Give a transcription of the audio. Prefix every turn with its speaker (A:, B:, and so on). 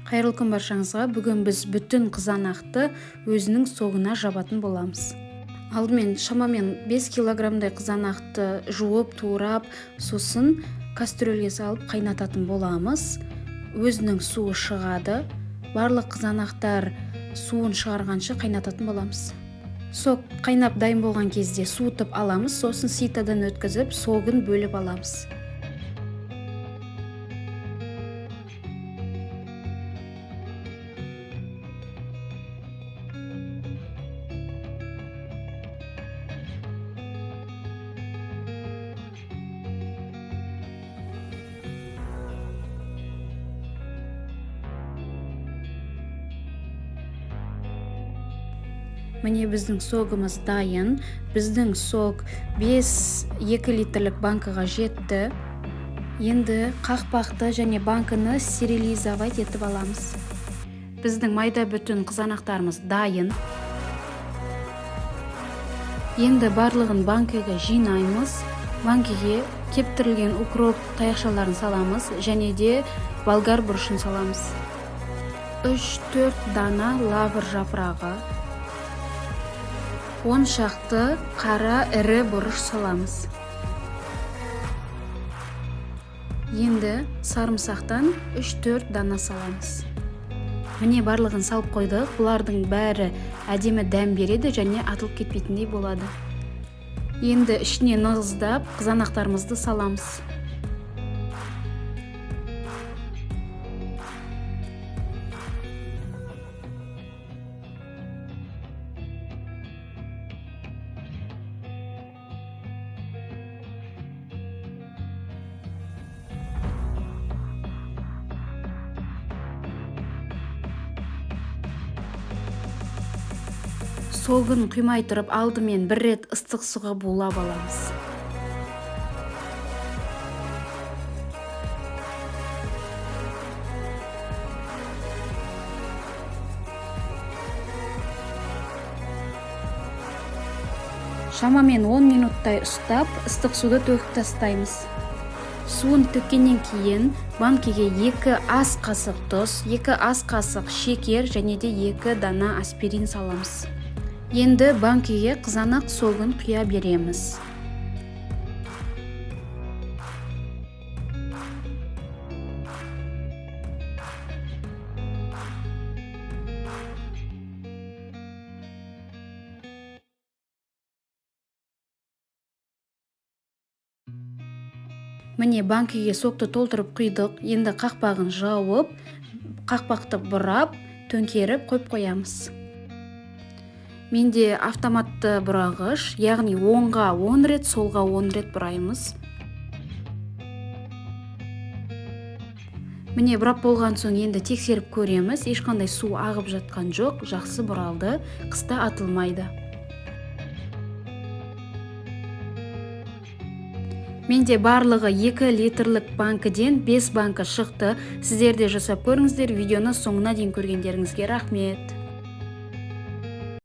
A: Қайырлы күн баршаңызға. Бүгін біз бүтін қызанақты өзінің соғына жабатын боламыз. Алдымен шамамен 5 килограммдай қызанақты жуып, турап, сосын кастрөлге салып қайнататын боламыз. Өзінің суы шығады. Барлық қызанақтар суын шығарғанша қайнататын боламыз. Сок қайнап дайын болған кезде суытып аламыз, сосын ситадан өткізіп, согын бөліп аламыз. Міне біздің согымыз дайын. Біздің сок 2 литрлік банкыға жетті. Енді қақпақты және банкыны стерилизовать етіп аламыз. Біздің майда бүтін қызанақтарымыз дайын. Енді барлығын банкыға жинаймыз. Банкыға кептірілген укроп таяқшаларын саламыз және де болгар бұрышын саламыз. 3-4 дана лавр жапырағы, 10 шақты қара ірі бұрыш саламыз. Енді сарымсақтан 3-4 дана саламыз. Міне барлығын салып қойдық. Бұлардың бәрі әдемі дәм береді және атылып кетпейтіндей болады. Енді ішіне нығыздап қызанақтарымызды саламыз. Согын құймай тұрып алдымен бір рет ыстық суға булап аламыз. Шамамен 10 минуттай ұстап, ыстық суды төгіп тастаймыз. Суын төккеннен кейін банкіге 2 ас қасық тұз, 2 ас қасық шекер және де 2 дана аспирин саламыз. Енді банкіге қызанақ согын құя береміз. Міне банкіге сокты толтырып құйдық. Енді қақпағын жауып, қақпақты бұрап, төңкеріп қойып қоямыз. Менде автоматты бұрағыш, яғни оңға 10 рет, солға 10 рет бұраймыз. Міне бұрап болған соң енді тексеріп көреміз. Ешқандай су ағып жатқан жоқ, жақсы бұралды, қыста атылмайды. Менде барлығы 2 литрлік банкіден 5 банка шықты. Сіздер де жасап көріңіздер. Видеоны соңына дейін көргендеріңізге рахмет.